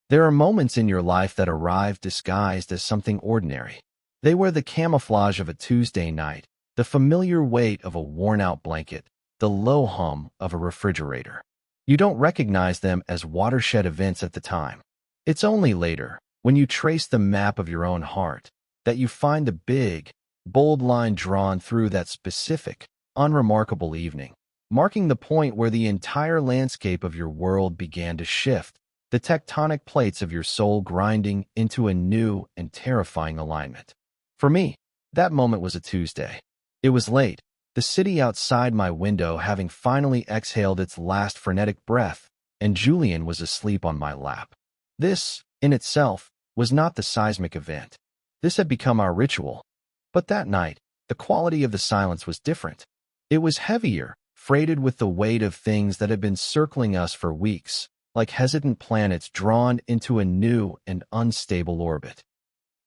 There are moments in your life that arrive disguised as something ordinary. They wear the camouflage of a Tuesday night, the familiar weight of a worn-out blanket, the low hum of a refrigerator. You don't recognize them as watershed events at the time. It's only later, when you trace the map of your own heart, that you find the big, bold line drawn through that specific, unremarkable evening, marking the point where the entire landscape of your world began to shift, the tectonic plates of your soul grinding into a new and terrifying alignment. For me, that moment was a Tuesday. It was late, the city outside my window having finally exhaled its last frenetic breath, and Julian was asleep on my lap. This, in itself, was not the seismic event. This had become our ritual. But that night, the quality of the silence was different. It was heavier, freighted with the weight of things that had been circling us for weeks, like hesitant planets drawn into a new and unstable orbit.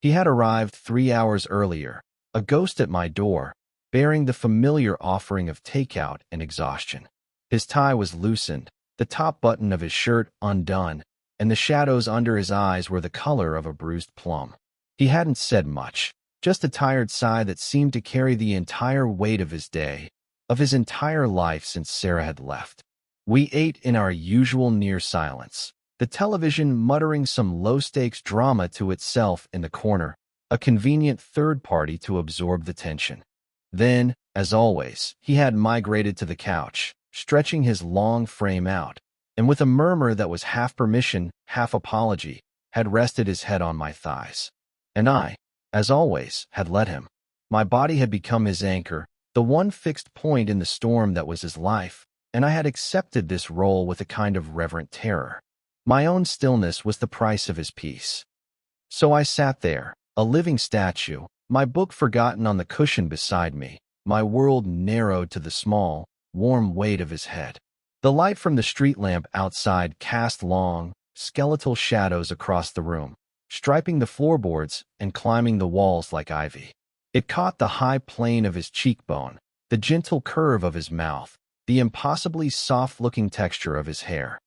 He had arrived 3 hours earlier, a ghost at my door, bearing the familiar offering of takeout and exhaustion. His tie was loosened, the top button of his shirt undone, and the shadows under his eyes were the color of a bruised plum. He hadn't said much, just a tired sigh that seemed to carry the entire weight of his day, of his entire life since Sarah had left. We ate in our usual near silence, the television muttering some low-stakes drama to itself in the corner, a convenient third party to absorb the tension. Then, as always, he had migrated to the couch, stretching his long frame out, and with a murmur that was half permission, half apology, had rested his head on my thighs. And I, as always, had let him. My body had become his anchor, the one fixed point in the storm that was his life, and I had accepted this role with a kind of reverent terror. My own stillness was the price of his peace. So I sat there, a living statue, my book forgotten on the cushion beside me, my world narrowed to the small, warm weight of his head. The light from the street lamp outside cast long, skeletal shadows across the room, striping the floorboards and climbing the walls like ivy. It caught the high plane of his cheekbone, the gentle curve of his mouth, the impossibly soft-looking texture of his hair.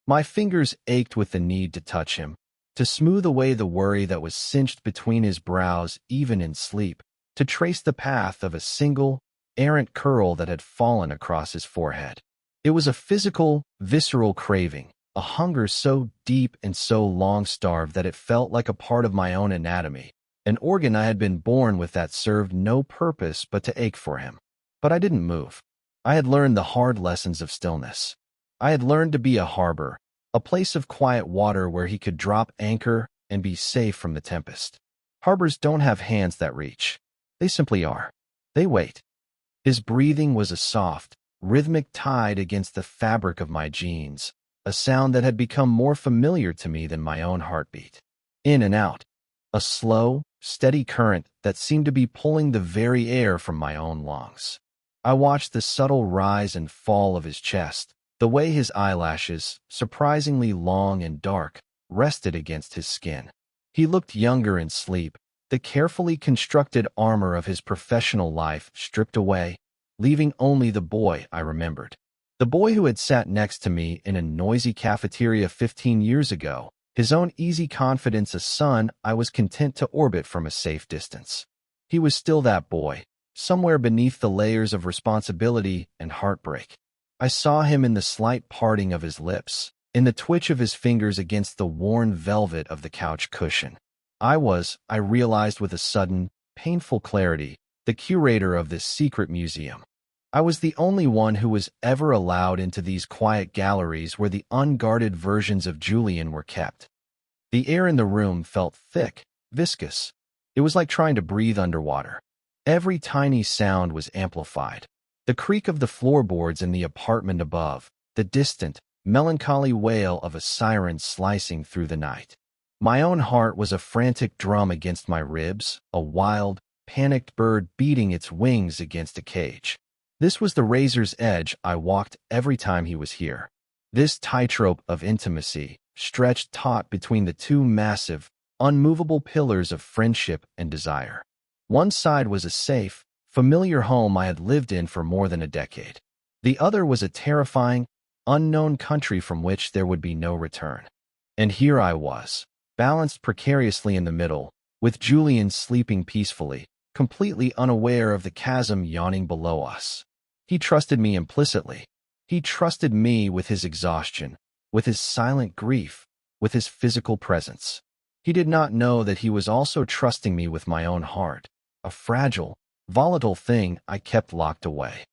My fingers ached with the need to touch him, to smooth away the worry that was cinched between his brows even in sleep, to trace the path of a single, errant curl that had fallen across his forehead. It was a physical, visceral craving, a hunger so deep and so long-starved that it felt like a part of my own anatomy, an organ I had been born with that served no purpose but to ache for him. But I didn't move. I had learned the hard lessons of stillness. I had learned to be a harbor, a place of quiet water where he could drop anchor and be safe from the tempest. Harbors don't have hands that reach. They simply are. They wait. His breathing was a soft, rhythmic tide against the fabric of my jeans, a sound that had become more familiar to me than my own heartbeat. In and out, a slow, steady current that seemed to be pulling the very air from my own lungs. I watched the subtle rise and fall of his chest, the way his eyelashes, surprisingly long and dark, rested against his skin. He looked younger in sleep, the carefully constructed armor of his professional life stripped away, leaving only the boy I remembered. The boy who had sat next to me in a noisy cafeteria 15 years ago, his own easy confidence a son I was content to orbit from a safe distance. He was still that boy, somewhere beneath the layers of responsibility and heartbreak. I saw him in the slight parting of his lips, in the twitch of his fingers against the worn velvet of the couch cushion. I realized with a sudden, painful clarity, the curator of this secret museum. I was the only one who was ever allowed into these quiet galleries where the unguarded versions of Julian were kept. The air in the room felt thick, viscous. It was like trying to breathe underwater. Every tiny sound was amplified. The creak of the floorboards in the apartment above, the distant, melancholy wail of a siren slicing through the night. My own heart was a frantic drum against my ribs, a wild, panicked bird beating its wings against a cage. This was the razor's edge I walked every time he was here. This tightrope of intimacy, stretched taut between the two massive, unmovable pillars of friendship and desire. One side was a safe, familiar home I had lived in for more than a decade. The other was a terrifying, unknown country from which there would be no return. And here I was, balanced precariously in the middle, with Julian sleeping peacefully, completely unaware of the chasm yawning below us. He trusted me implicitly. He trusted me with his exhaustion, with his silent grief, with his physical presence. He did not know that he was also trusting me with my own heart, a fragile, volatile thing I kept locked away.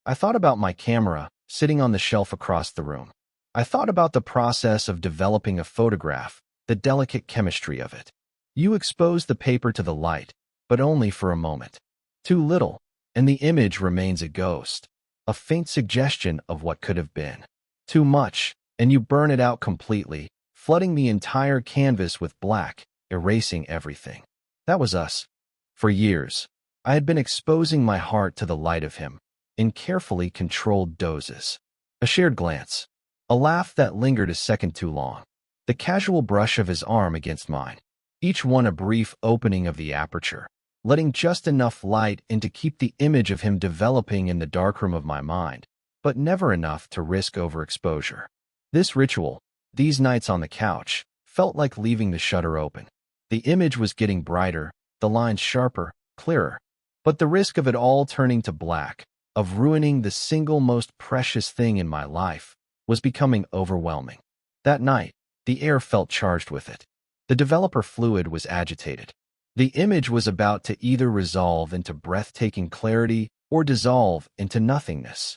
I thought about my camera, sitting on the shelf across the room. I thought about the process of developing a photograph, the delicate chemistry of it. You expose the paper to the light, but only for a moment. Too little, and the image remains a ghost, a faint suggestion of what could have been. Too much, and you burn it out completely, flooding the entire canvas with black, erasing everything. That was us. For years, I had been exposing my heart to the light of him, in carefully controlled doses. A shared glance, a laugh that lingered a second too long, the casual brush of his arm against mine, each one a brief opening of the aperture, letting just enough light in to keep the image of him developing in the darkroom of my mind, but never enough to risk overexposure. This ritual, these nights on the couch, felt like leaving the shutter open. The image was getting brighter, the lines sharper, clearer, but the risk of it all turning to black, of ruining the single most precious thing in my life, was becoming overwhelming. That night, the air felt charged with it. The developer fluid was agitated. The image was about to either resolve into breathtaking clarity or dissolve into nothingness.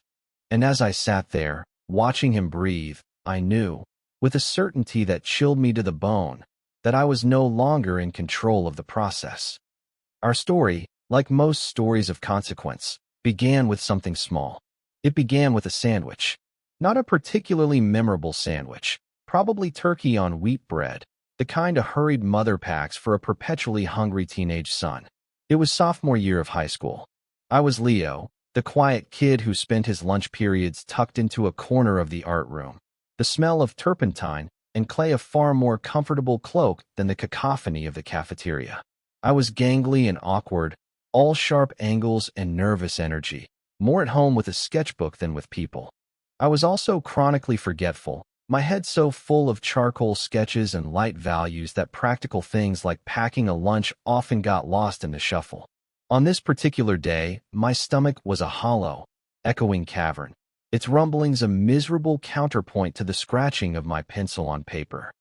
And as I sat there, watching him breathe, I knew, with a certainty that chilled me to the bone, that I was no longer in control of the process. Our story, like most stories of consequence, began with something small. It began with a sandwich. Not a particularly memorable sandwich, probably turkey on wheat bread, the kind a hurried mother packs for a perpetually hungry teenage son. It was sophomore year of high school. I was Leo, the quiet kid who spent his lunch periods tucked into a corner of the art room. The smell of turpentine and clay a far more comfortable cloak than the cacophony of the cafeteria. I was gangly and awkward, all sharp angles and nervous energy, more at home with a sketchbook than with people. I was also chronically forgetful, my head so full of charcoal sketches and light values that practical things like packing a lunch often got lost in the shuffle. On this particular day, my stomach was a hollow, echoing cavern, its rumblings a miserable counterpoint to the scratching of my pencil on paper.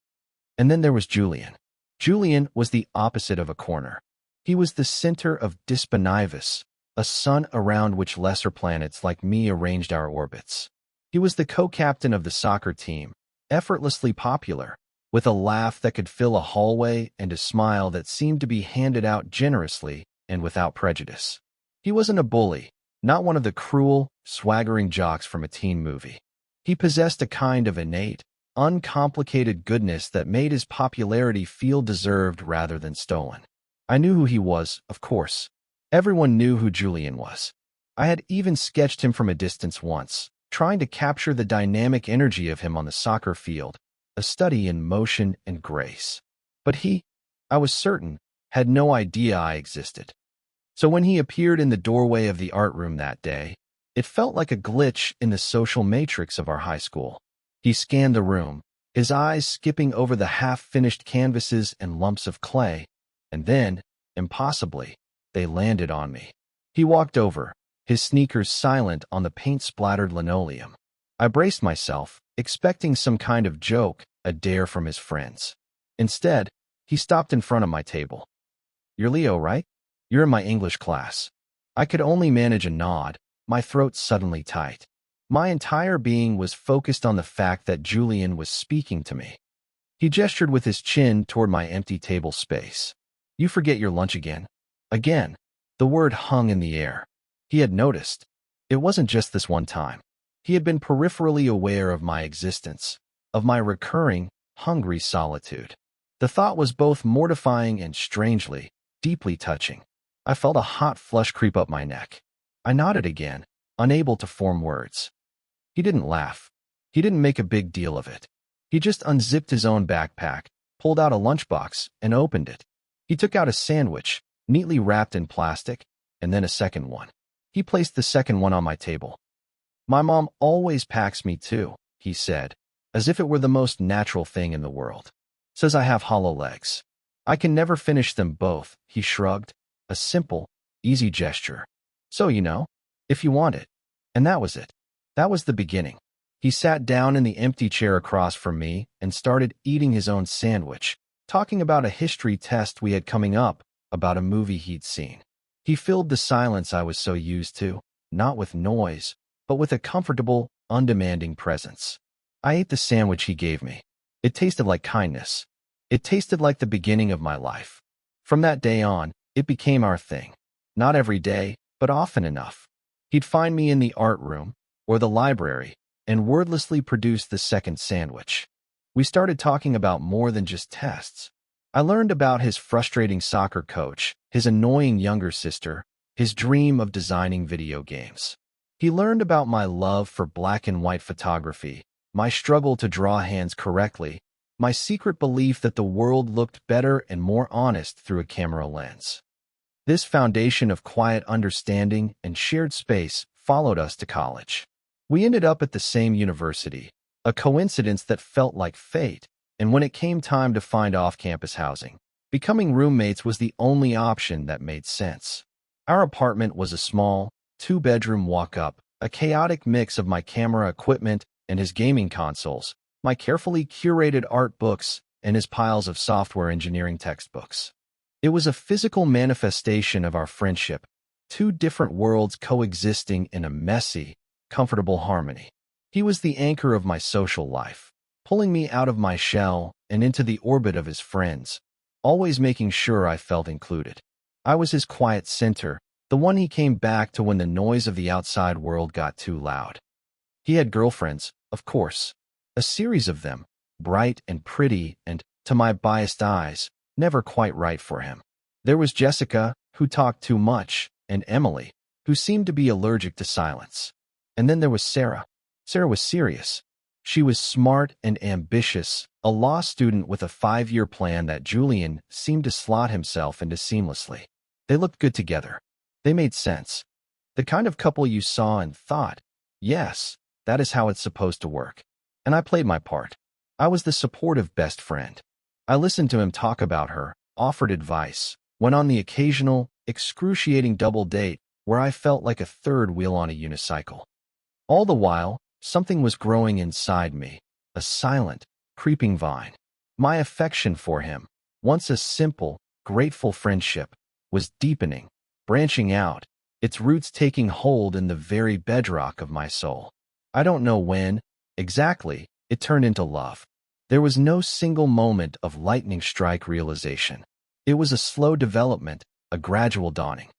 And then there was Julian. Julian was the opposite of a corner. He was the center of Disponivis, a sun around which lesser planets like me arranged our orbits. He was the co-captain of the soccer team, effortlessly popular, with a laugh that could fill a hallway and a smile that seemed to be handed out generously and without prejudice. He wasn't a bully, not one of the cruel, swaggering jocks from a teen movie. He possessed a kind of innate, uncomplicated goodness that made his popularity feel deserved rather than stolen. I knew who he was, of course. Everyone knew who Julian was. I had even sketched him from a distance once, trying to capture the dynamic energy of him on the soccer field, a study in motion and grace. But he, I was certain, had no idea I existed. So when he appeared in the doorway of the art room that day, it felt like a glitch in the social matrix of our high school. He scanned the room, his eyes skipping over the half-finished canvases and lumps of clay, and then, impossibly, they landed on me. He walked over, his sneakers silent on the paint-splattered linoleum. I braced myself, expecting some kind of joke, a dare from his friends. Instead, he stopped in front of my table. "You're Leo, right? You're in my English class." I could only manage a nod, my throat suddenly tight. My entire being was focused on the fact that Julian was speaking to me. He gestured with his chin toward my empty table space. "You forget your lunch again." Again, the word hung in the air. He had noticed. It wasn't just this one time. He had been peripherally aware of my existence, of my recurring, hungry solitude. The thought was both mortifying and strangely, deeply touching. I felt a hot flush creep up my neck. I nodded again, unable to form words. He didn't laugh. He didn't make a big deal of it. He just unzipped his own backpack, pulled out a lunchbox, and opened it. He took out a sandwich, neatly wrapped in plastic, and then a second one. He placed the second one on my table. "My mom always packs me too," he said, as if it were the most natural thing in the world. Says I have hollow legs. I can never finish them both, he shrugged, a simple, easy gesture. So, if you want it. And that was it. That was the beginning. He sat down in the empty chair across from me and started eating his own sandwich, talking about a history test we had coming up, about a movie he'd seen. He filled the silence I was so used to, not with noise, but with a comfortable, undemanding presence. I ate the sandwich he gave me. It tasted like kindness. It tasted like the beginning of my life. From that day on, it became our thing. Not every day, but often enough. He'd find me in the art room or the library and wordlessly produce the second sandwich. We started talking about more than just tests. I learned about his frustrating soccer coach, his annoying younger sister, his dream of designing video games. He learned about my love for black and white photography, my struggle to draw hands correctly, my secret belief that the world looked better and more honest through a camera lens. This foundation of quiet understanding and shared space followed us to college. We ended up at the same university, a coincidence that felt like fate, and when it came time to find off-campus housing, becoming roommates was the only option that made sense. Our apartment was a small, two-bedroom walk-up, a chaotic mix of my camera equipment and his gaming consoles, my carefully curated art books, and his piles of software engineering textbooks. It was a physical manifestation of our friendship, two different worlds coexisting in a messy, comfortable harmony. He was the anchor of my social life, pulling me out of my shell and into the orbit of his friends, always making sure I felt included. I was his quiet center, the one he came back to when the noise of the outside world got too loud. He had girlfriends, of course, a series of them, bright and pretty and, to my biased eyes, never quite right for him. There was Jessica, who talked too much, and Emily, who seemed to be allergic to silence. And then there was Sarah. Sarah was serious. She was smart and ambitious, a law student with a 5-year plan that Julian seemed to slot himself into seamlessly. They looked good together. They made sense. The kind of couple you saw and thought, yes, that is how it's supposed to work. And I played my part. I was the supportive best friend. I listened to him talk about her, offered advice, went on the occasional, excruciating double date where I felt like a third wheel on a unicycle. All the while, something was growing inside me, a silent, creeping vine. My affection for him, once a simple, grateful friendship, was deepening, branching out, its roots taking hold in the very bedrock of my soul. I don't know when, exactly, it turned into love. There was no single moment of lightning strike realization. It was a slow development, a gradual dawning.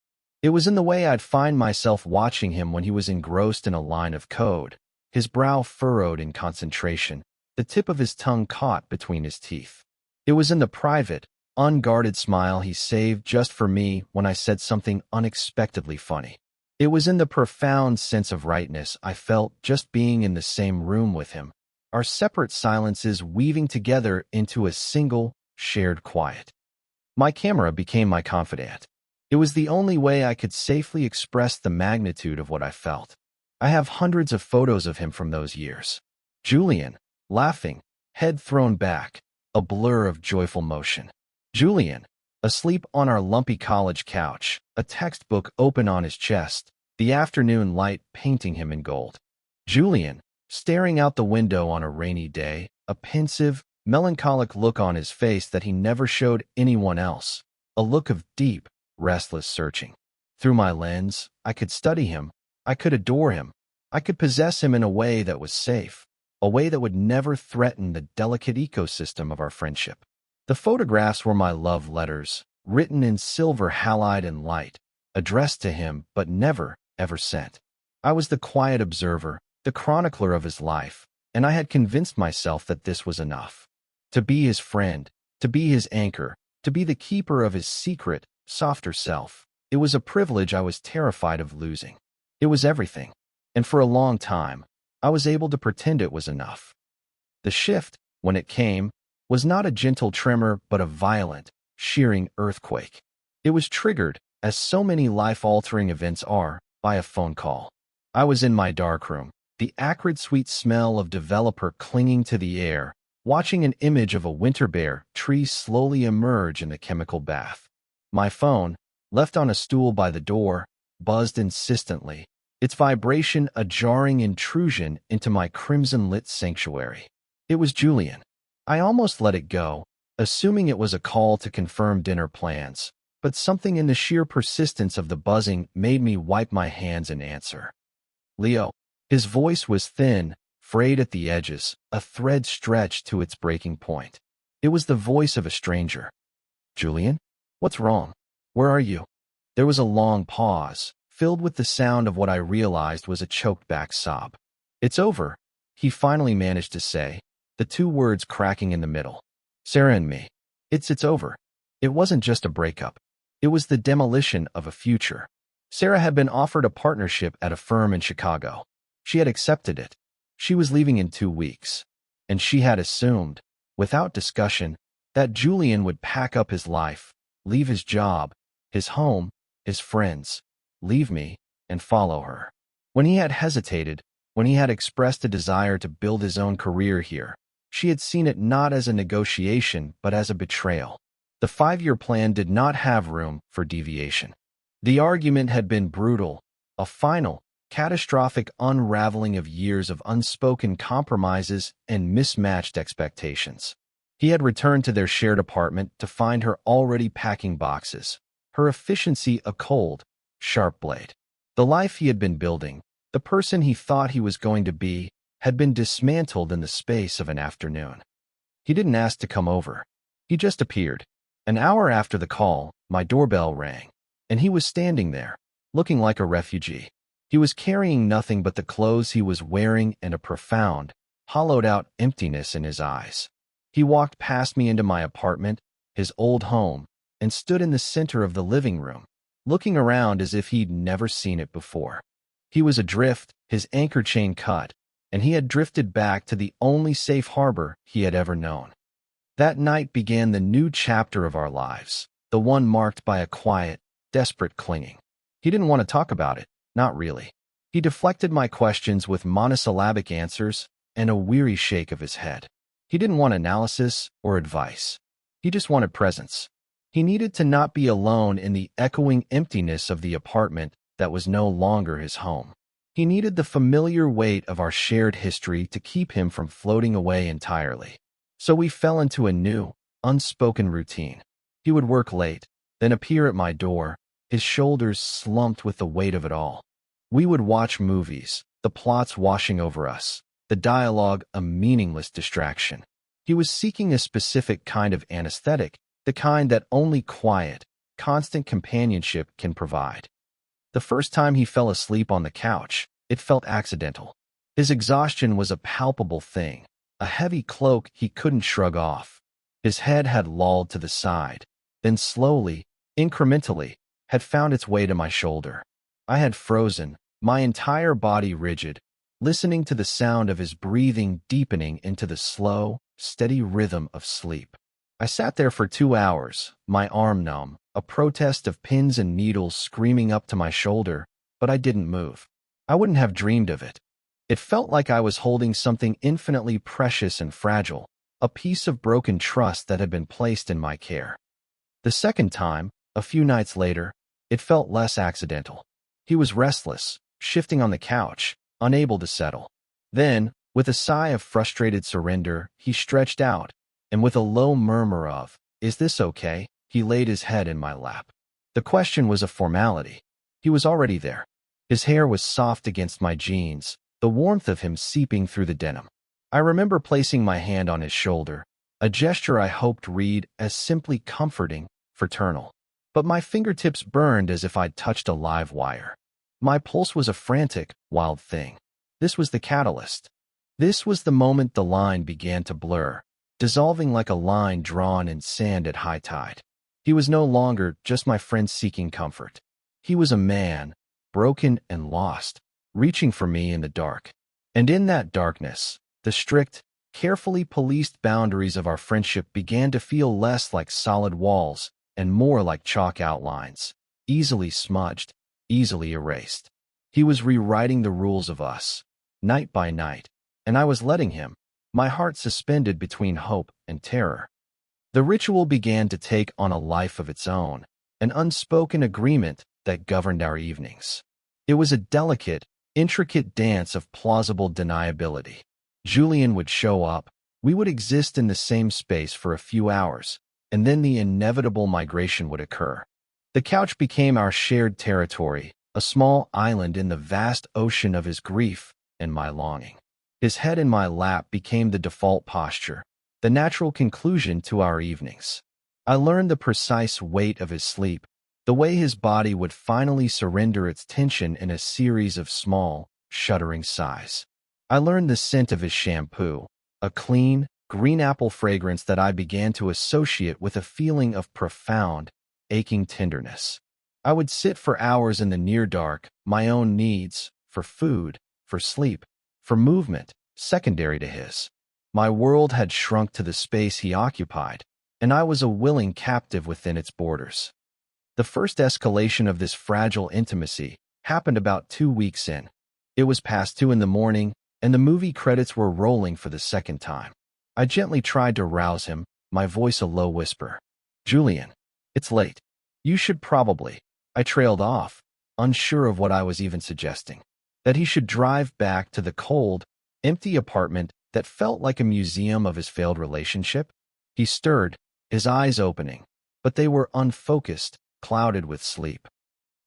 It was in the way I'd find myself watching him when he was engrossed in a line of code, his brow furrowed in concentration, the tip of his tongue caught between his teeth. It was in the private, unguarded smile he saved just for me when I said something unexpectedly funny. It was in the profound sense of rightness I felt just being in the same room with him, our separate silences weaving together into a single, shared quiet. My camera became my confidant. It was the only way I could safely express the magnitude of what I felt. I have hundreds of photos of him from those years. Julian, laughing, head thrown back, a blur of joyful motion. Julian, asleep on our lumpy college couch, a textbook open on his chest, the afternoon light painting him in gold. Julian, staring out the window on a rainy day, a pensive, melancholic look on his face that he never showed anyone else, a look of deep, restless searching. Through my lens, I could study him, I could adore him, I could possess him in a way that was safe, a way that would never threaten the delicate ecosystem of our friendship. The photographs were my love letters, written in silver halide and light, addressed to him but never, ever sent. I was the quiet observer, the chronicler of his life, and I had convinced myself that this was enough. To be his friend, to be his anchor, to be the keeper of his secret, softer self. It was a privilege I was terrified of losing. It was everything, and for a long time, I was able to pretend it was enough. The shift, when it came, was not a gentle tremor but a violent, shearing earthquake. It was triggered, as so many life-altering events are, by a phone call. I was in my darkroom, the acrid sweet smell of developer clinging to the air, watching an image of a winter bear tree slowly emerge in the chemical bath. My phone, left on a stool by the door, buzzed insistently, its vibration a jarring intrusion into my crimson-lit sanctuary. It was Julian. I almost let it go, assuming it was a call to confirm dinner plans, but something in the sheer persistence of the buzzing made me wipe my hands and answer. Leo. His voice was thin, frayed at the edges, a thread stretched to its breaking point. It was the voice of a stranger. Julian? What's wrong? Where are you? There was a long pause, filled with the sound of what I realized was a choked-back sob. It's over, he finally managed to say, the two words cracking in the middle. Sarah and me. It's over. It wasn't just a breakup. It was the demolition of a future. Sarah had been offered a partnership at a firm in Chicago. She had accepted it. She was leaving in 2 weeks. And she had assumed, without discussion, that Julian would pack up his life, leave his job, his home, his friends, leave me, and follow her. When he had hesitated, when he had expressed a desire to build his own career here, she had seen it not as a negotiation but as a betrayal. The 5-year plan did not have room for deviation. The argument had been brutal, a final, catastrophic unraveling of years of unspoken compromises and mismatched expectations. He had returned to their shared apartment to find her already packing boxes, her efficiency a cold, sharp blade. The life he had been building, the person he thought he was going to be, had been dismantled in the space of an afternoon. He didn't ask to come over. He just appeared. An hour after the call, my doorbell rang, and he was standing there, looking like a refugee. He was carrying nothing but the clothes he was wearing and a profound, hollowed-out emptiness in his eyes. He walked past me into my apartment, his old home, and stood in the center of the living room, looking around as if he'd never seen it before. He was adrift, his anchor chain cut, and he had drifted back to the only safe harbor he had ever known. That night began the new chapter of our lives, the one marked by a quiet, desperate clinging. He didn't want to talk about it, not really. He deflected my questions with monosyllabic answers and a weary shake of his head. He didn't want analysis or advice. He just wanted presence. He needed to not be alone in the echoing emptiness of the apartment that was no longer his home. He needed the familiar weight of our shared history to keep him from floating away entirely. So we fell into a new, unspoken routine. He would work late, then appear at my door, his shoulders slumped with the weight of it all. We would watch movies, the plots washing over us, the dialogue a meaningless distraction. He was seeking a specific kind of anesthetic, the kind that only quiet, constant companionship can provide. The first time he fell asleep on the couch, it felt accidental. His exhaustion was a palpable thing, a heavy cloak he couldn't shrug off. His head had lolled to the side, then slowly, incrementally, had found its way to my shoulder. I had frozen, my entire body rigid, listening to the sound of his breathing deepening into the slow, steady rhythm of sleep. I sat there for 2 hours, my arm numb, a protest of pins and needles screaming up to my shoulder, but I didn't move. I wouldn't have dreamed of it. It felt like I was holding something infinitely precious and fragile, a piece of broken trust that had been placed in my care. The second time, a few nights later, it felt less accidental. He was restless, shifting on the couch, unable to settle. Then, with a sigh of frustrated surrender, he stretched out, and with a low murmur of, "Is this okay?" he laid his head in my lap. The question was a formality. He was already there. His hair was soft against my jeans, the warmth of him seeping through the denim. I remember placing my hand on his shoulder, a gesture I hoped read as simply comforting, fraternal. But my fingertips burned as if I'd touched a live wire. My pulse was a frantic, wild thing. This was the catalyst. This was the moment the line began to blur, dissolving like a line drawn in sand at high tide. He was no longer just my friend seeking comfort. He was a man, broken and lost, reaching for me in the dark. And in that darkness, the strict, carefully policed boundaries of our friendship began to feel less like solid walls and more like chalk outlines, easily smudged, easily erased. He was rewriting the rules of us. night by night, and I was letting him, my heart suspended between hope and terror. The ritual began to take on a life of its own, an unspoken agreement that governed our evenings. It was a delicate, intricate dance of plausible deniability. Julian would show up, we would exist in the same space for a few hours, and then the inevitable migration would occur. The couch became our shared territory, a small island in the vast ocean of his grief and my longing. His head in my lap became the default posture, the natural conclusion to our evenings. I learned the precise weight of his sleep, the way his body would finally surrender its tension in a series of small, shuddering sighs. I learned the scent of his shampoo, a clean, green apple fragrance that I began to associate with a feeling of profound, aching tenderness. I would sit for hours in the near dark, my own needs, for food, for sleep, for movement, secondary to his. My world had shrunk to the space he occupied, and I was a willing captive within its borders. The first escalation of this fragile intimacy happened about 2 weeks in. It was past 2 in the morning, and the movie credits were rolling for the second time. I gently tried to rouse him, my voice a low whisper. "Julian, it's late. You should probably—" I trailed off, unsure of what I was even suggesting. That he should drive back to the cold, empty apartment that felt like a museum of his failed relationship? He stirred, his eyes opening, but they were unfocused, clouded with sleep.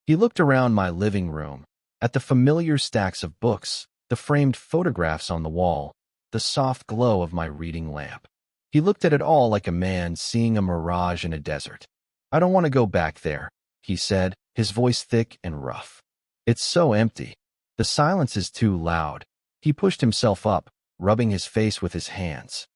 He looked around my living room, at the familiar stacks of books, the framed photographs on the wall, the soft glow of my reading lamp. He looked at it all like a man seeing a mirage in a desert. "I don't want to go back there," he said, his voice thick and rough. "It's so empty. The silence is too loud." He pushed himself up, rubbing his face with his hands.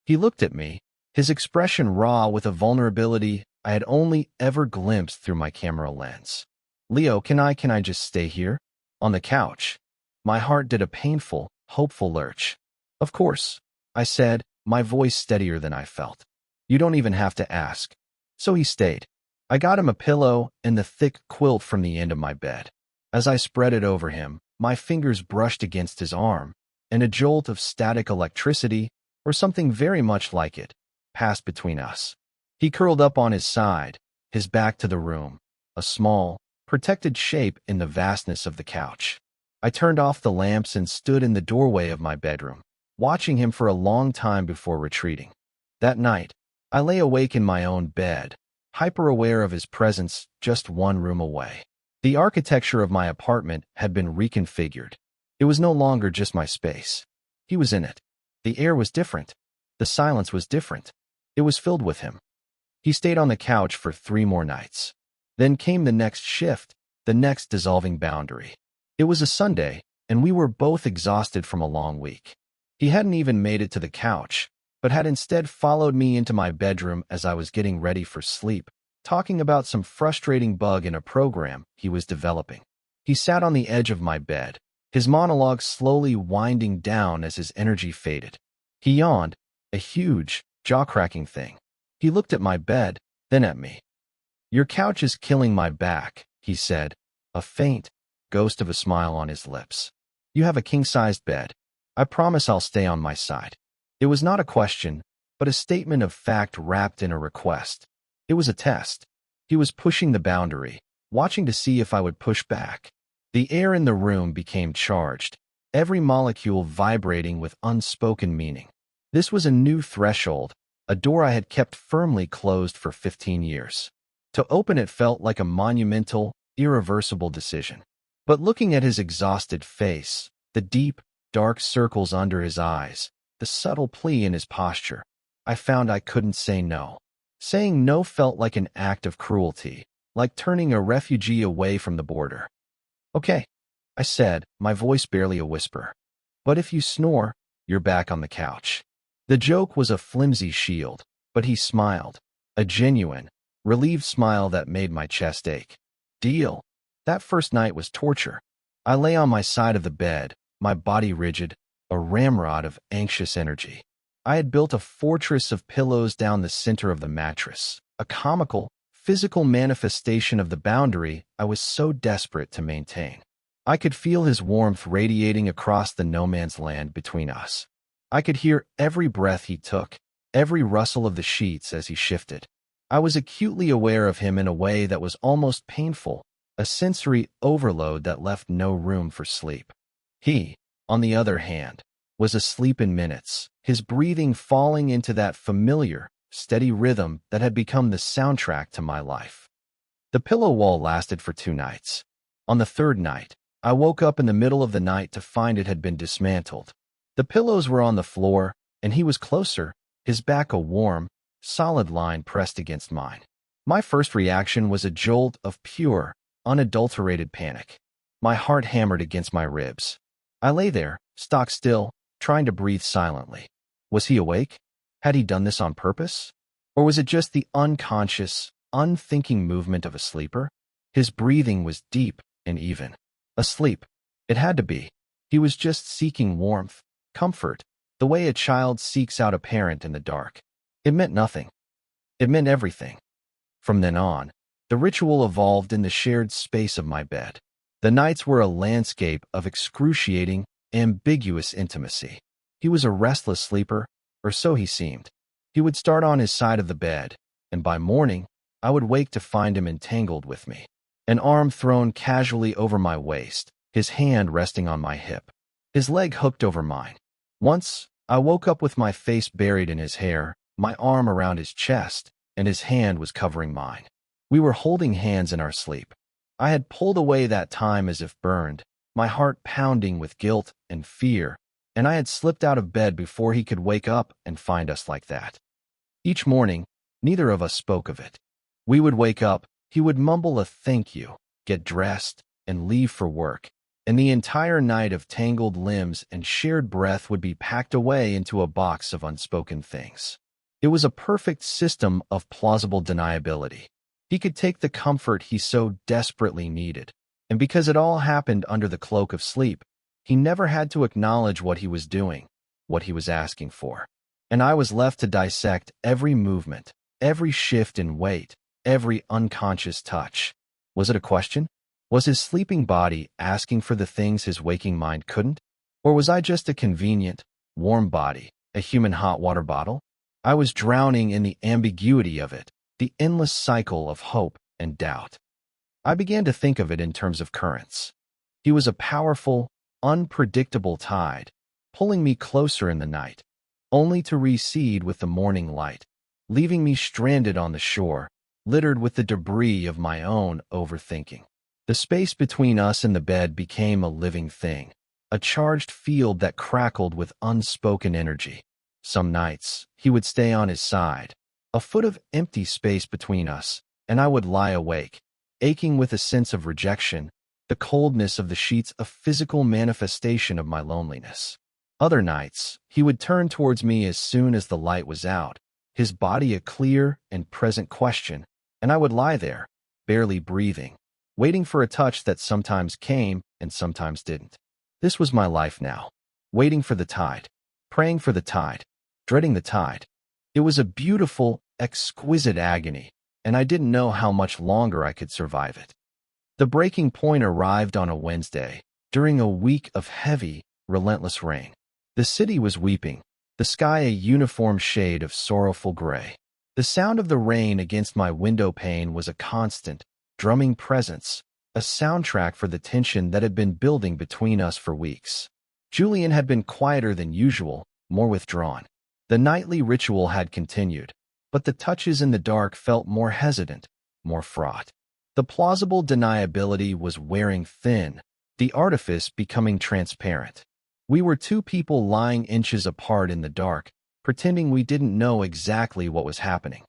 He looked at me, his expression raw with a vulnerability I had only ever glimpsed through my camera lens. "Leo, can I just stay here? On the couch?" My heart did a painful, hopeful lurch. "Of course," I said, my voice steadier than I felt. "You don't even have to ask." So he stayed. I got him a pillow and the thick quilt from the end of my bed. As I spread it over him, my fingers brushed against his arm, and a jolt of static electricity, or something very much like it, passed between us. He curled up on his side, his back to the room, a small, protected shape in the vastness of the couch. I turned off the lamps and stood in the doorway of my bedroom, watching him for a long time before retreating. That night, I lay awake in my own bed, hyper-aware of his presence just one room away. The architecture of my apartment had been reconfigured. It was no longer just my space. He was in it. The air was different. The silence was different. It was filled with him. He stayed on the couch for 3 more nights. Then came the next shift, the next dissolving boundary. It was a Sunday, and we were both exhausted from a long week. He hadn't even made it to the couch, but had instead followed me into my bedroom as I was getting ready for sleep, talking about some frustrating bug in a program he was developing. He sat on the edge of my bed, his monologue slowly winding down as his energy faded. He yawned, a huge, jaw-cracking thing. He looked at my bed, then at me. "Your couch is killing my back," he said, a faint ghost of a smile on his lips. "You have a king-sized bed. I promise I'll stay on my side." It was not a question, but a statement of fact wrapped in a request. It was a test. He was pushing the boundary, watching to see if I would push back. The air in the room became charged, every molecule vibrating with unspoken meaning. This was a new threshold, a door I had kept firmly closed for 15 years. To open it felt like a monumental, irreversible decision. But looking at his exhausted face, the deep, dark circles under his eyes, the subtle plea in his posture, I found I couldn't say no. Saying no felt like an act of cruelty, like turning a refugee away from the border. "Okay," I said, my voice barely a whisper. "But if you snore, you're back on the couch." The joke was a flimsy shield, but he smiled, a genuine, relieved smile that made my chest ache. Deal. That first night was torture. I lay on my side of the bed, my body rigid, a ramrod of anxious energy. I had built a fortress of pillows down the center of the mattress, a comical, physical manifestation of the boundary I was so desperate to maintain. I could feel his warmth radiating across the no-man's land between us. I could hear every breath he took, every rustle of the sheets as he shifted. I was acutely aware of him in a way that was almost painful, a sensory overload that left no room for sleep. He, on the other hand, was asleep in minutes, his breathing falling into that familiar, steady rhythm that had become the soundtrack to my life. The pillow wall lasted for 2 nights. On the 3rd night, I woke up in the middle of the night to find it had been dismantled. The pillows were on the floor, and he was closer, his back a warm, solid line pressed against mine. My first reaction was a jolt of pure, unadulterated panic. My heart hammered against my ribs. I lay there, stock still, trying to breathe silently. Was he awake? Had he done this on purpose? Or was it just the unconscious, unthinking movement of a sleeper? His breathing was deep and even. Asleep. It had to be. He was just seeking warmth, comfort, the way a child seeks out a parent in the dark. It meant nothing. It meant everything. From then on, the ritual evolved in the shared space of my bed. The nights were a landscape of excruciating, ambiguous intimacy. He was a restless sleeper, or so he seemed. He would start on his side of the bed, and by morning, I would wake to find him entangled with me, an arm thrown casually over my waist, his hand resting on my hip, his leg hooked over mine. Once, I woke up with my face buried in his hair, my arm around his chest, and his hand was covering mine. We were holding hands in our sleep. I had pulled away that time as if burned, my heart pounding with guilt and fear, and I had slipped out of bed before he could wake up and find us like that. Each morning, neither of us spoke of it. We would wake up, he would mumble a thank you, get dressed, and leave for work, and the entire night of tangled limbs and shared breath would be packed away into a box of unspoken things. It was a perfect system of plausible deniability. He could take the comfort he so desperately needed, and because it all happened under the cloak of sleep, he never had to acknowledge what he was doing, what he was asking for. And I was left to dissect every movement, every shift in weight, every unconscious touch. Was it a question? Was his sleeping body asking for the things his waking mind couldn't? Or was I just a convenient, warm body, a human hot water bottle? I was drowning in the ambiguity of it, the endless cycle of hope and doubt. I began to think of it in terms of currents. He was a powerful, unpredictable tide, pulling me closer in the night, only to recede with the morning light, leaving me stranded on the shore, littered with the debris of my own overthinking. The space between us and the bed became a living thing, a charged field that crackled with unspoken energy. Some nights, he would stay on his side, a foot of empty space between us, and I would lie awake, aching with a sense of rejection, the coldness of the sheets a physical manifestation of my loneliness. Other nights, he would turn towards me as soon as the light was out, his body a clear and present question, and I would lie there, barely breathing, waiting for a touch that sometimes came and sometimes didn't. This was my life now, waiting for the tide, praying for the tide, dreading the tide. It was a beautiful, exquisite agony, and I didn't know how much longer I could survive it. The breaking point arrived on a Wednesday, during a week of heavy, relentless rain. The city was weeping, the sky a uniform shade of sorrowful gray. The sound of the rain against my window pane was a constant, drumming presence, a soundtrack for the tension that had been building between us for weeks. Julian had been quieter than usual, more withdrawn. The nightly ritual had continued, but the touches in the dark felt more hesitant, more fraught. The plausible deniability was wearing thin, the artifice becoming transparent. We were two people lying inches apart in the dark, pretending we didn't know exactly what was happening.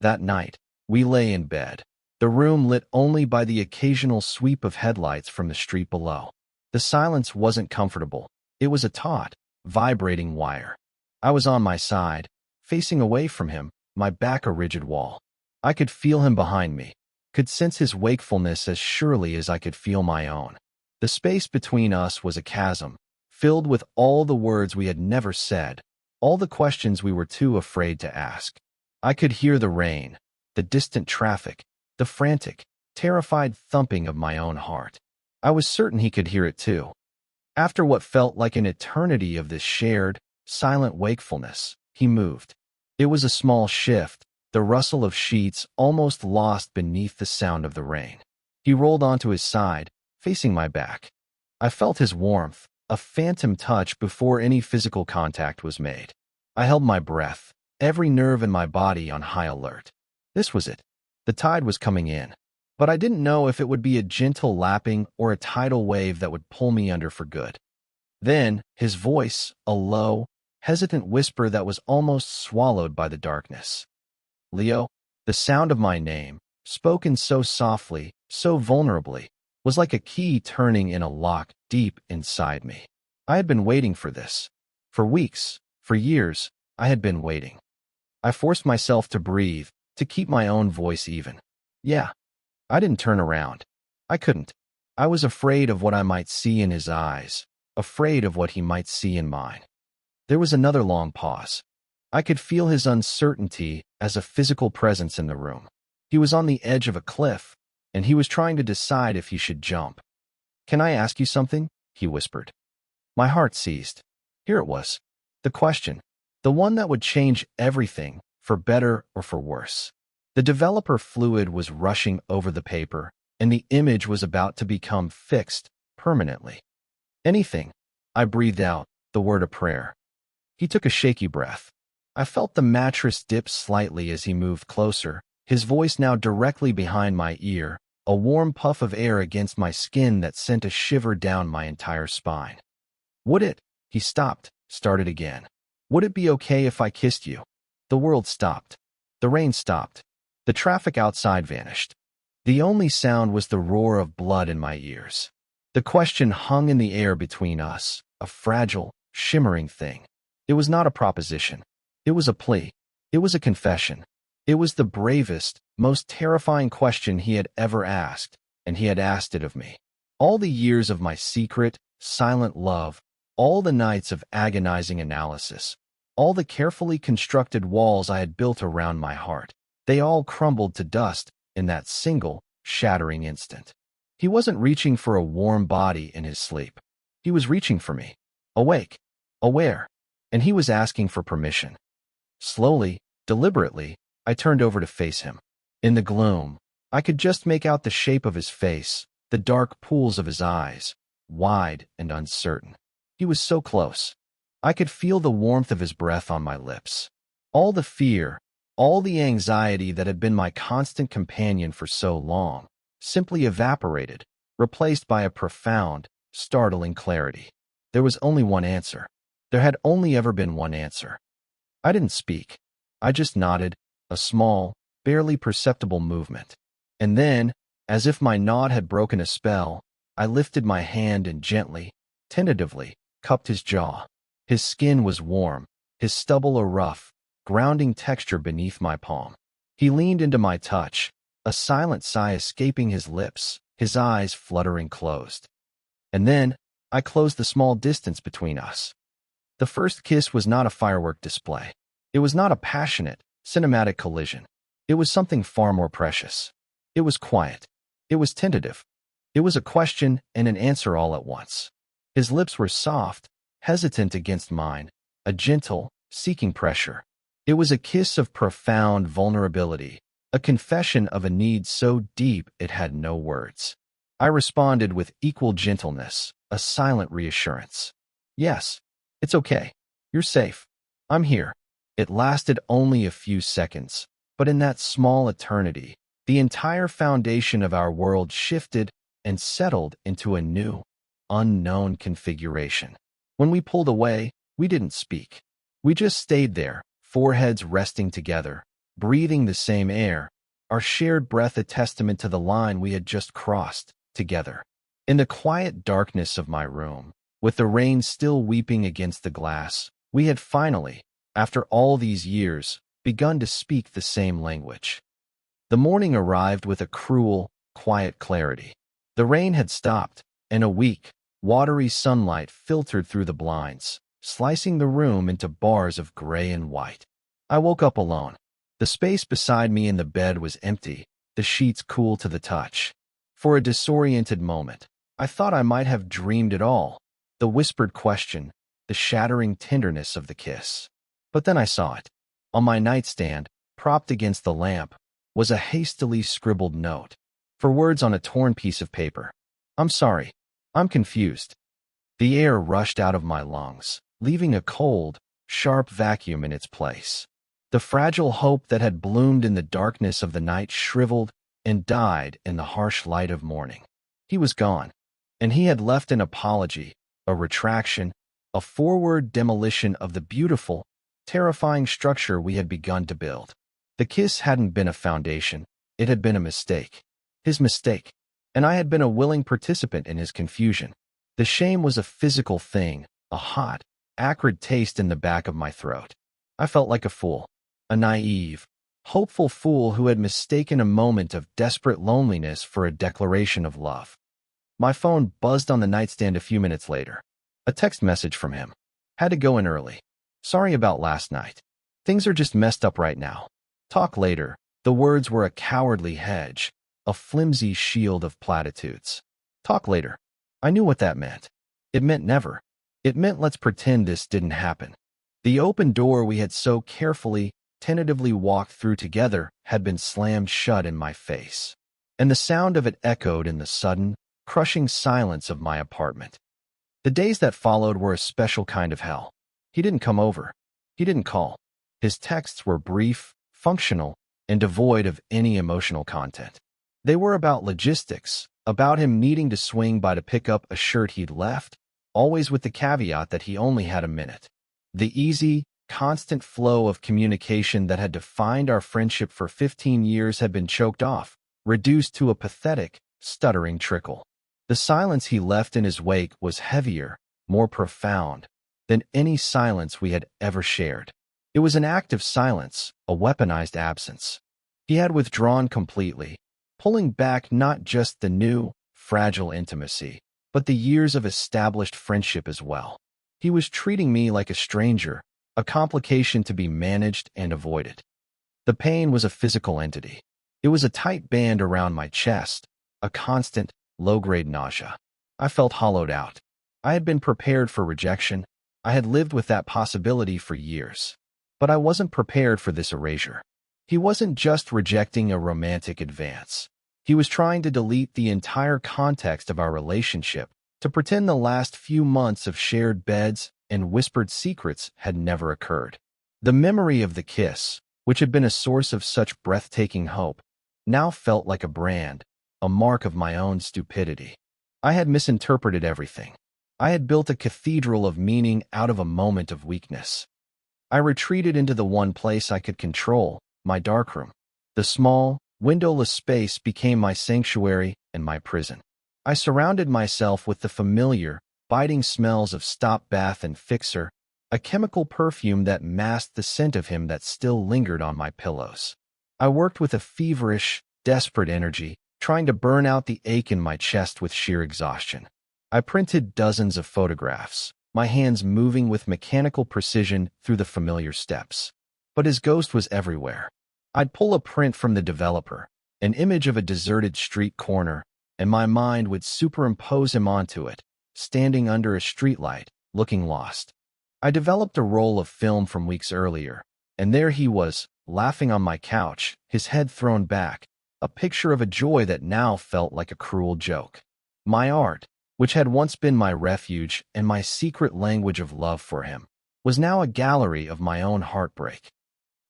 That night, we lay in bed, the room lit only by the occasional sweep of headlights from the street below. The silence wasn't comfortable. It was a taut, vibrating wire. I was on my side, facing away from him, my back a rigid wall. I could feel him behind me, could sense his wakefulness as surely as I could feel my own. The space between us was a chasm, filled with all the words we had never said, all the questions we were too afraid to ask. I could hear the rain, the distant traffic, the frantic, terrified thumping of my own heart. I was certain he could hear it too. After what felt like an eternity of this shared, silent wakefulness, he moved. It was a small shift, the rustle of sheets almost lost beneath the sound of the rain. He rolled onto his side, facing my back. I felt his warmth, a phantom touch before any physical contact was made. I held my breath, every nerve in my body on high alert. This was it. The tide was coming in. But I didn't know if it would be a gentle lapping or a tidal wave that would pull me under for good. Then, his voice, a low, hesitant whisper that was almost swallowed by the darkness. Leo, the sound of my name, spoken so softly, so vulnerably, was like a key turning in a lock deep inside me. I had been waiting for this. For weeks, for years, I had been waiting. I forced myself to breathe, to keep my own voice even. Yeah. I didn't turn around. I couldn't. I was afraid of what I might see in his eyes, afraid of what he might see in mine. There was another long pause. I could feel his uncertainty as a physical presence in the room. He was on the edge of a cliff, and he was trying to decide if he should jump. "Can I ask you something?" he whispered. My heart seized. Here it was. The question. The one that would change everything, for better or for worse. The developer fluid was rushing over the paper, and the image was about to become fixed permanently. "Anything." I breathed out, the word a prayer. He took a shaky breath. I felt the mattress dip slightly as he moved closer, his voice now directly behind my ear, a warm puff of air against my skin that sent a shiver down my entire spine. "Would it?" He stopped, started again. "Would it be okay if I kissed you?" The world stopped. The rain stopped. The traffic outside vanished. The only sound was the roar of blood in my ears. The question hung in the air between us, a fragile, shimmering thing. It was not a proposition. It was a plea. It was a confession. It was the bravest, most terrifying question he had ever asked, and he had asked it of me. All the years of my secret, silent love, all the nights of agonizing analysis, all the carefully constructed walls I had built around my heart, they all crumbled to dust in that single, shattering instant. He wasn't reaching for a warm body in his sleep. He was reaching for me, awake, aware, and he was asking for permission. Slowly, deliberately, I turned over to face him. In the gloom, I could just make out the shape of his face, the dark pools of his eyes, wide and uncertain. He was so close. I could feel the warmth of his breath on my lips. All the fear, all the anxiety that had been my constant companion for so long, simply evaporated, replaced by a profound, startling clarity. There was only one answer. There had only ever been one answer. I didn't speak. I just nodded, a small, barely perceptible movement. And then, as if my nod had broken a spell, I lifted my hand and gently, tentatively, cupped his jaw. His skin was warm, his stubble a rough, grounding texture beneath my palm. He leaned into my touch, a silent sigh escaping his lips, his eyes fluttering closed. And then, I closed the small distance between us. The first kiss was not a firework display. It was not a passionate, cinematic collision. It was something far more precious. It was quiet. It was tentative. It was a question and an answer all at once. His lips were soft, hesitant against mine, a gentle, seeking pressure. It was a kiss of profound vulnerability, a confession of a need so deep it had no words. I responded with equal gentleness, a silent reassurance. "Yes, it's okay. You're safe. I'm here." It lasted only a few seconds, but in that small eternity, the entire foundation of our world shifted and settled into a new, unknown configuration. When we pulled away, we didn't speak. We just stayed there, foreheads resting together, breathing the same air, our shared breath a testament to the line we had just crossed, together. In the quiet darkness of my room, with the rain still weeping against the glass, we had finally, after all these years, begun to speak the same language. The morning arrived with a cruel, quiet clarity. The rain had stopped, and a weak, watery sunlight filtered through the blinds, slicing the room into bars of gray and white. I woke up alone. The space beside me in the bed was empty, the sheets cool to the touch. For a disoriented moment, I thought I might have dreamed it all, the whispered question, the shattering tenderness of the kiss. But then I saw it. On my nightstand, propped against the lamp, was a hastily scribbled note. 4 words on a torn piece of paper. I'm sorry. I'm confused. The air rushed out of my lungs, leaving a cold, sharp vacuum in its place. The fragile hope that had bloomed in the darkness of the night shriveled and died in the harsh light of morning. He was gone, and he had left an apology, a retraction, a forward demolition of the beautiful, terrifying structure we had begun to build. The kiss hadn't been a foundation, it had been a mistake. His mistake. And I had been a willing participant in his confusion. The shame was a physical thing, a hot, acrid taste in the back of my throat. I felt like a fool, a naive, hopeful fool who had mistaken a moment of desperate loneliness for a declaration of love. My phone buzzed on the nightstand a few minutes later. A text message from him. Had to go in early. Sorry about last night. Things are just messed up right now. Talk later. The words were a cowardly hedge, a flimsy shield of platitudes. Talk later. I knew what that meant. It meant never. It meant let's pretend this didn't happen. The open door we had so carefully, tentatively walked through together had been slammed shut in my face. And the sound of it echoed in the sudden, crushing silence of my apartment. The days that followed were a special kind of hell. He didn't come over. He didn't call. His texts were brief, functional, and devoid of any emotional content. They were about logistics, about him needing to swing by to pick up a shirt he'd left, always with the caveat that he only had a minute. The easy, constant flow of communication that had defined our friendship for 15 years had been choked off, reduced to a pathetic, stuttering trickle. The silence he left in his wake was heavier, more profound, than any silence we had ever shared. It was an active silence, a weaponized absence. He had withdrawn completely, pulling back not just the new, fragile intimacy, but the years of established friendship as well. He was treating me like a stranger, a complication to be managed and avoided. The pain was a physical entity. It was a tight band around my chest, a constant, low-grade nausea. I felt hollowed out. I had been prepared for rejection. I had lived with that possibility for years. But I wasn't prepared for this erasure. He wasn't just rejecting a romantic advance. He was trying to delete the entire context of our relationship, to pretend the last few months of shared beds and whispered secrets had never occurred. The memory of the kiss, which had been a source of such breathtaking hope, now felt like a brand, a mark of my own stupidity. I had misinterpreted everything. I had built a cathedral of meaning out of a moment of weakness. I retreated into the one place I could control, my darkroom. The small, windowless space became my sanctuary and my prison. I surrounded myself with the familiar, biting smells of Stop Bath and Fixer, a chemical perfume that masked the scent of him that still lingered on my pillows. I worked with a feverish, desperate energy, trying to burn out the ache in my chest with sheer exhaustion. I printed dozens of photographs, my hands moving with mechanical precision through the familiar steps. But his ghost was everywhere. I'd pull a print from the developer, an image of a deserted street corner, and my mind would superimpose him onto it, standing under a streetlight, looking lost. I developed a roll of film from weeks earlier, and there he was, laughing on my couch, his head thrown back, a picture of a joy that now felt like a cruel joke. My art, which had once been my refuge and my secret language of love for him, was now a gallery of my own heartbreak.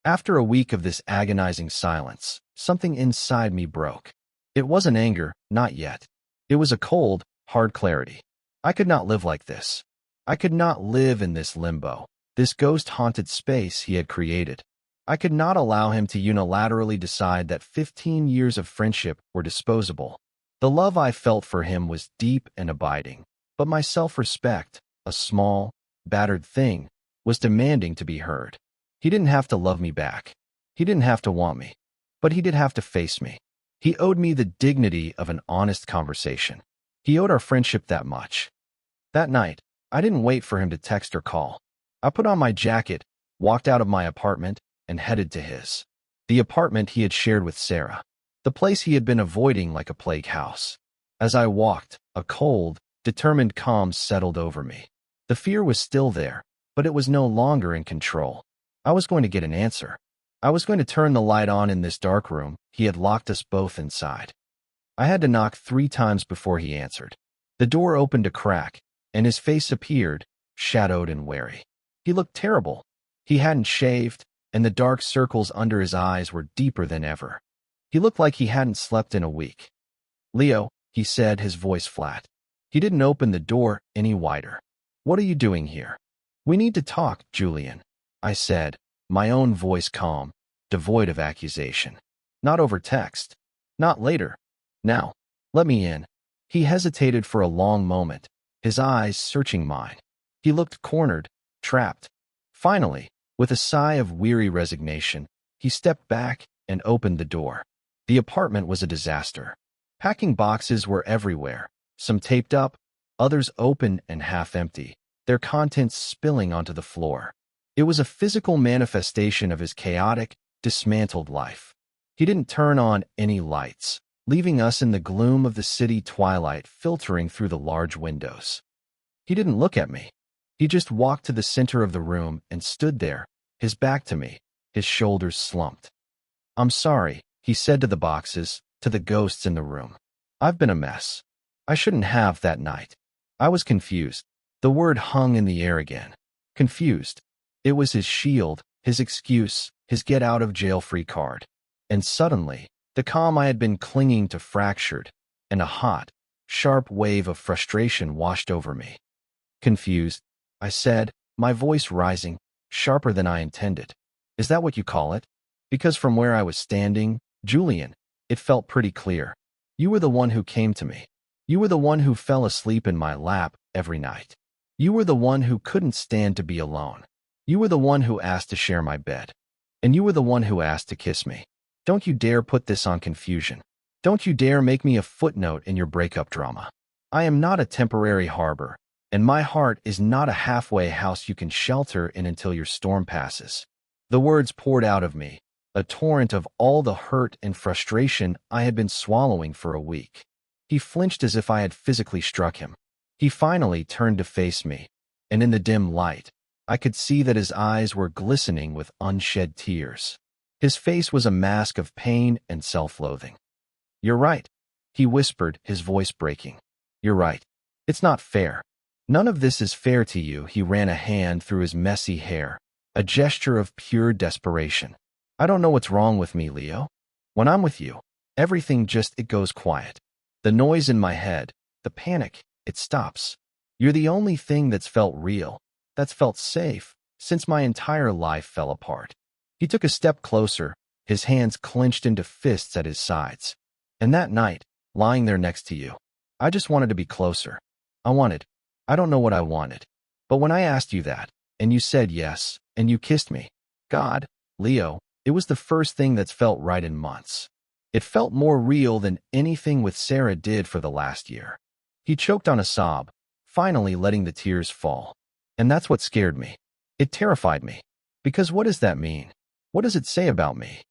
After a week of this agonizing silence, something inside me broke. It wasn't anger, not yet. It was a cold, hard clarity. I could not live like this. I could not live in this limbo, this ghost-haunted space he had created. I could not allow him to unilaterally decide that 15 years of friendship were disposable. The love I felt for him was deep and abiding, but my self-respect, a small, battered thing, was demanding to be heard. He didn't have to love me back. He didn't have to want me. But he did have to face me. He owed me the dignity of an honest conversation. He owed our friendship that much. That night, I didn't wait for him to text or call. I put on my jacket, walked out of my apartment, and headed to his. The apartment he had shared with Sarah. The place he had been avoiding like a plague house. As I walked, a cold, determined calm settled over me. The fear was still there, but it was no longer in control. I was going to get an answer. I was going to turn the light on in this dark room. He had locked us both inside. I had to knock 3 times before he answered. The door opened a crack, and his face appeared, shadowed and wary. He looked terrible. He hadn't shaved, and the dark circles under his eyes were deeper than ever. He looked like he hadn't slept in a week. "Leo," he said, his voice flat. He didn't open the door any wider. "What are you doing here?" "We need to talk, Julian," I said, my own voice calm, devoid of accusation. "Not over text. Not later. Now. Let me in." He hesitated for a long moment, his eyes searching mine. He looked cornered, trapped. Finally, with a sigh of weary resignation, he stepped back and opened the door. The apartment was a disaster. Packing boxes were everywhere, some taped up, others open and half empty, their contents spilling onto the floor. It was a physical manifestation of his chaotic, dismantled life. He didn't turn on any lights, leaving us in the gloom of the city twilight filtering through the large windows. He didn't look at me. He just walked to the center of the room and stood there, his back to me, his shoulders slumped. "I'm sorry," he said to the boxes, to the ghosts in the room. "I've been a mess. I shouldn't have that night." I was confused. The word hung in the air again. Confused. It was his shield, his excuse, his get-out-of-jail-free card. And suddenly, the calm I had been clinging to fractured, and a hot, sharp wave of frustration washed over me. "Confused," I said, my voice rising, sharper than I intended. "Is that what you call it?" Because from where I was standing, Julian, it felt pretty clear. You were the one who came to me. You were the one who fell asleep in my lap every night. You were the one who couldn't stand to be alone. You were the one who asked to share my bed. And you were the one who asked to kiss me. Don't you dare put this on confusion. Don't you dare make me a footnote in your breakup drama. I am not a temporary harbor, and my heart is not a halfway house you can shelter in until your storm passes. The words poured out of me, a torrent of all the hurt and frustration I had been swallowing for a week. He flinched as if I had physically struck him. He finally turned to face me, and in the dim light, I could see that his eyes were glistening with unshed tears. His face was a mask of pain and self-loathing. "You're right," he whispered, his voice breaking. "You're right. It's not fair. None of this is fair to you." He ran a hand through his messy hair, a gesture of pure desperation. "I don't know what's wrong with me, Leo. When I'm with you, everything it goes quiet. The noise in my head, the panic, it stops. You're the only thing that's felt real, that's felt safe, since my entire life fell apart." He took a step closer, his hands clenched into fists at his sides. "And that night, lying there next to you, I just wanted to be closer. I don't know what I wanted. But when I asked you that, and you said yes, and you kissed me, God, Leo, it was the first thing that's felt right in months. It felt more real than anything with Sarah did for the last year." He choked on a sob, finally letting the tears fall. "And that's what scared me. It terrified me. Because what does that mean? What does it say about me?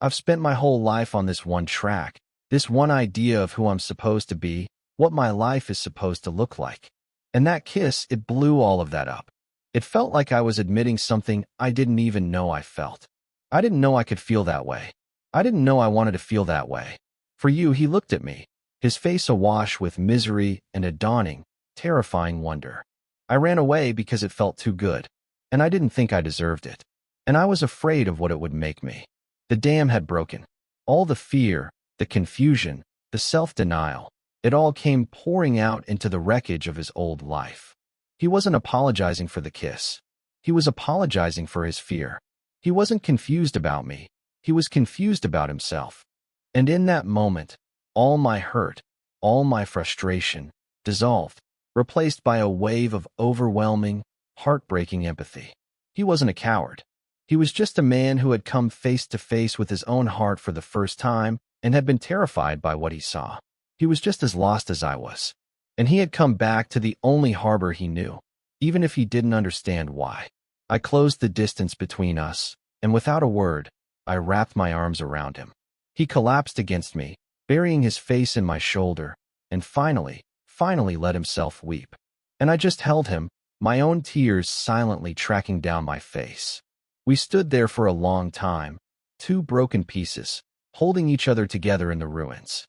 I've spent my whole life on this one track, this one idea of who I'm supposed to be, what my life is supposed to look like. And that kiss, it blew all of that up. It felt like I was admitting something I didn't even know I felt. I didn't know I could feel that way. I didn't know I wanted to feel that way. For you," he looked at me, his face awash with misery and a dawning, terrifying wonder. "I ran away because it felt too good, and I didn't think I deserved it. And I was afraid of what it would make me. The dam had broken. All the fear, the confusion, the self-denial, it all came pouring out into the wreckage of his old life." He wasn't apologizing for the kiss. He was apologizing for his fear. He wasn't confused about me. He was confused about himself. And in that moment, all my hurt, all my frustration, dissolved, replaced by a wave of overwhelming, heartbreaking empathy. He wasn't a coward. He was just a man who had come face to face with his own heart for the first time and had been terrified by what he saw. He was just as lost as I was. And he had come back to the only harbor he knew, even if he didn't understand why. I closed the distance between us, and without a word, I wrapped my arms around him. He collapsed against me, burying his face in my shoulder, and finally let himself weep. And I just held him, my own tears silently tracking down my face. We stood there for a long time, two broken pieces, holding each other together in the ruins.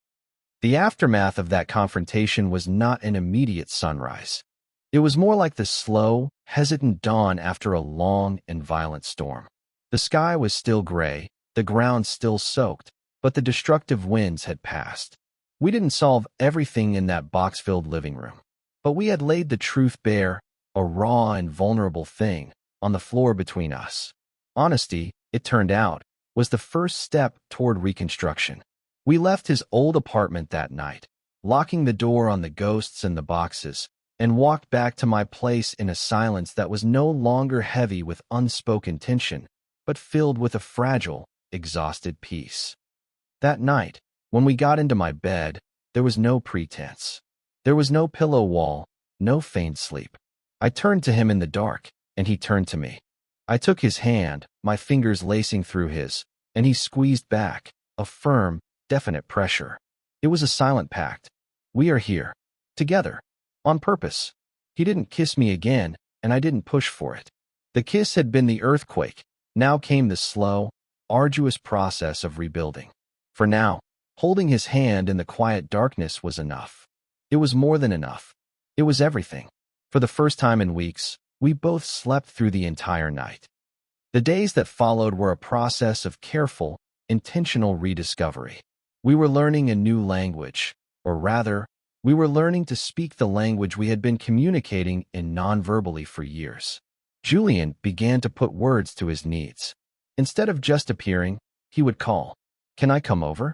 The aftermath of that confrontation was not an immediate sunrise. It was more like the slow, hesitant dawn after a long and violent storm. The sky was still gray, the ground still soaked, but the destructive winds had passed. We didn't solve everything in that box-filled living room, but we had laid the truth bare, a raw and vulnerable thing, on the floor between us. Honesty, it turned out, was the first step toward reconstruction. We left his old apartment that night, locking the door on the ghosts and the boxes, and walked back to my place in a silence that was no longer heavy with unspoken tension, but filled with a fragile, exhausted peace. That night, when we got into my bed, there was no pretense. There was no pillow wall, no feigned sleep. I turned to him in the dark, and he turned to me. I took his hand, my fingers lacing through his, and he squeezed back, a firm, definite pressure. It was a silent pact. We are here. Together. On purpose. He didn't kiss me again, and I didn't push for it. The kiss had been the earthquake. Now came the slow, arduous process of rebuilding. For now, holding his hand in the quiet darkness was enough. It was more than enough. It was everything. For the first time in weeks, we both slept through the entire night. The days that followed were a process of careful, intentional rediscovery. We were learning a new language, or rather, we were learning to speak the language we had been communicating in non-verbally for years. Julian began to put words to his needs. Instead of just appearing, he would call, "Can I come over?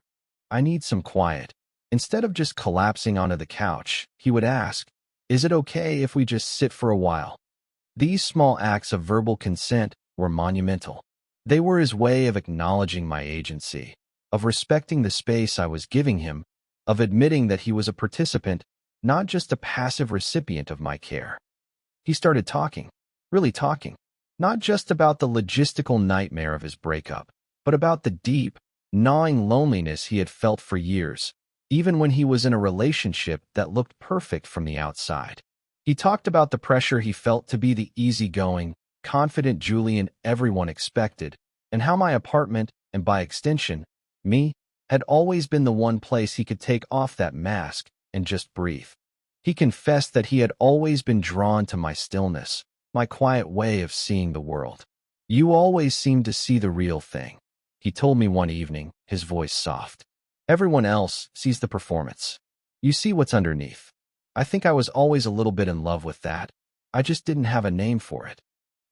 I need some quiet." Instead of just collapsing onto the couch, he would ask, "Is it okay if we just sit for a while?" These small acts of verbal consent were monumental. They were his way of acknowledging my agency, of respecting the space I was giving him, of admitting that he was a participant, not just a passive recipient of my care. He started talking, really talking, not just about the logistical nightmare of his breakup, but about the deep, gnawing loneliness he had felt for years, even when he was in a relationship that looked perfect from the outside. He talked about the pressure he felt to be the easygoing, confident Julian everyone expected, and how my apartment, and by extension, me, had always been the one place he could take off that mask and just breathe. He confessed that he had always been drawn to my stillness, my quiet way of seeing the world. "You always seem to see the real thing," he told me one evening, his voice soft. "Everyone else sees the performance. You see what's underneath." I think I was always a little bit in love with that. I just didn't have a name for it.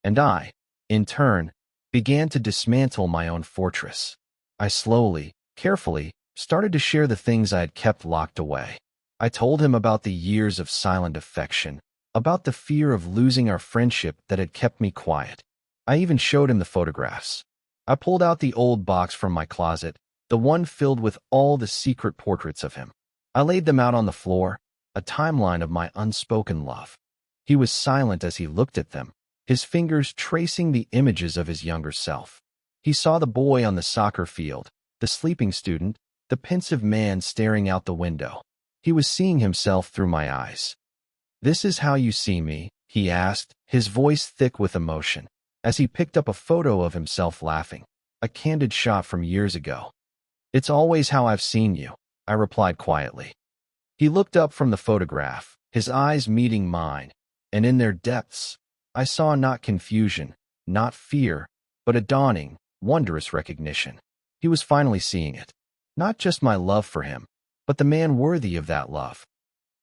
And I, in turn, began to dismantle my own fortress. I slowly, carefully, started to share the things I had kept locked away. I told him about the years of silent affection, about the fear of losing our friendship that had kept me quiet. I even showed him the photographs. I pulled out the old box from my closet, the one filled with all the secret portraits of him. I laid them out on the floor, a timeline of my unspoken love. He was silent as he looked at them, his fingers tracing the images of his younger self. He saw the boy on the soccer field, the sleeping student, the pensive man staring out the window. He was seeing himself through my eyes. "This is how you see me?" he asked, his voice thick with emotion, as he picked up a photo of himself laughing, a candid shot from years ago. "It's always how I've seen you," I replied quietly. He looked up from the photograph, his eyes meeting mine, and in their depths, I saw not confusion, not fear, but a dawning, wondrous recognition. He was finally seeing it. Not just my love for him, but the man worthy of that love.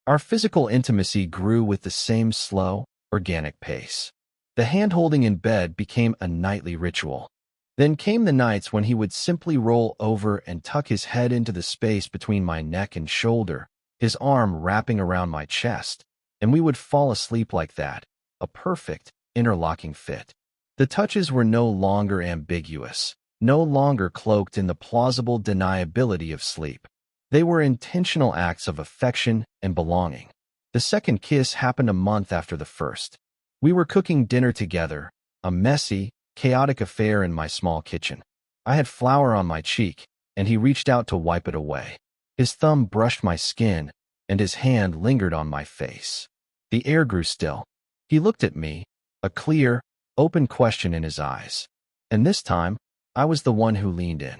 Our physical intimacy grew with the same slow, organic pace. The hand-holding in bed became a nightly ritual. Then came the nights when he would simply roll over and tuck his head into the space between my neck and shoulder, his arm wrapping around my chest, and we would fall asleep like that, a perfect, interlocking fit. The touches were no longer ambiguous, no longer cloaked in the plausible deniability of sleep. They were intentional acts of affection and belonging. The second kiss happened a month after the first. We were cooking dinner together, a messy, chaotic affair in my small kitchen. I had flour on my cheek, and he reached out to wipe it away. His thumb brushed my skin, and his hand lingered on my face. The air grew still. He looked at me, a clear, open question in his eyes. And this time, I was the one who leaned in.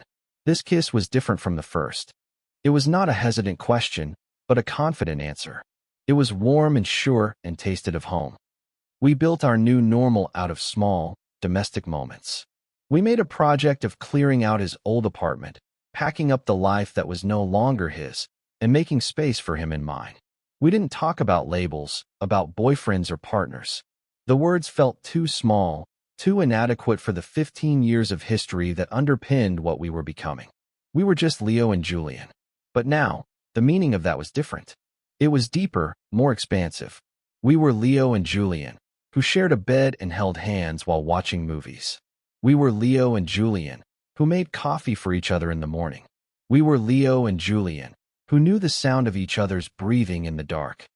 This kiss was different from the first. It was not a hesitant question, but a confident answer. It was warm and sure and tasted of home. We built our new normal out of small, domestic moments. We made a project of clearing out his old apartment, packing up the life that was no longer his, and making space for him in mine. We didn't talk about labels, about boyfriends or partners. The words felt too small, too inadequate for the 15 years of history that underpinned what we were becoming. We were just Leo and Julian. But now, the meaning of that was different. It was deeper, more expansive. We were Leo and Julian, who shared a bed and held hands while watching movies. We were Leo and Julian, who made coffee for each other in the morning. We were Leo and Julian, who knew the sound of each other's breathing in the dark.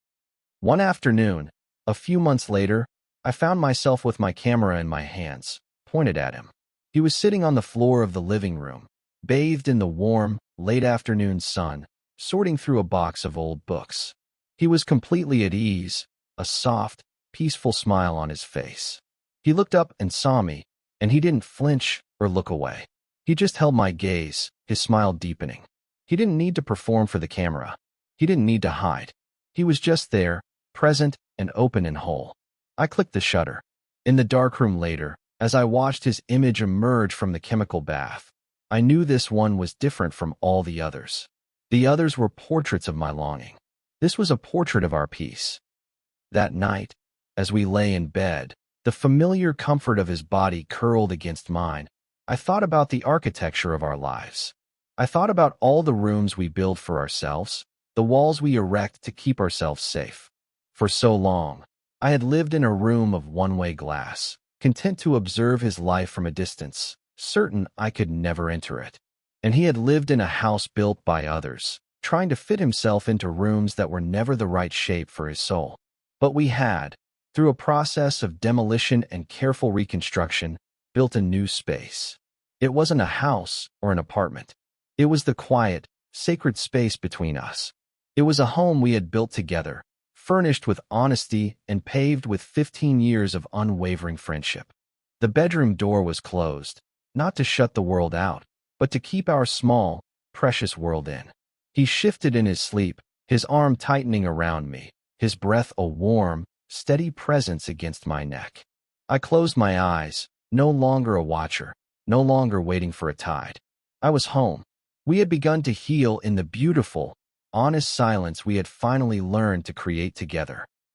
One afternoon, a few months later, I found myself with my camera in my hands, pointed at him. He was sitting on the floor of the living room, bathed in the warm, late afternoon sun, sorting through a box of old books. He was completely at ease, a soft, peaceful smile on his face. He looked up and saw me, and he didn't flinch or look away. He just held my gaze, his smile deepening. He didn't need to perform for the camera. He didn't need to hide. He was just there, present and open and whole. I clicked the shutter. In the darkroom later, as I watched his image emerge from the chemical bath, I knew this one was different from all the others. The others were portraits of my longing. This was a portrait of our peace. That night, as we lay in bed, the familiar comfort of his body curled against mine, I thought about the architecture of our lives. I thought about all the rooms we build for ourselves, the walls we erect to keep ourselves safe. For so long, I had lived in a room of one-way glass, content to observe his life from a distance, certain I could never enter it. And he had lived in a house built by others, trying to fit himself into rooms that were never the right shape for his soul. But we had, through a process of demolition and careful reconstruction, built a new space. It wasn't a house or an apartment. It was the quiet, sacred space between us. It was a home we had built together, furnished with honesty and paved with 15 years of unwavering friendship. The bedroom door was closed, not to shut the world out, but to keep our small, precious world in. He shifted in his sleep, his arm tightening around me, his breath a warm, steady presence against my neck. I closed my eyes, no longer a watcher, no longer waiting for a tide. I was home. We had begun to heal in the beautiful, honest silence we had finally learned to create together.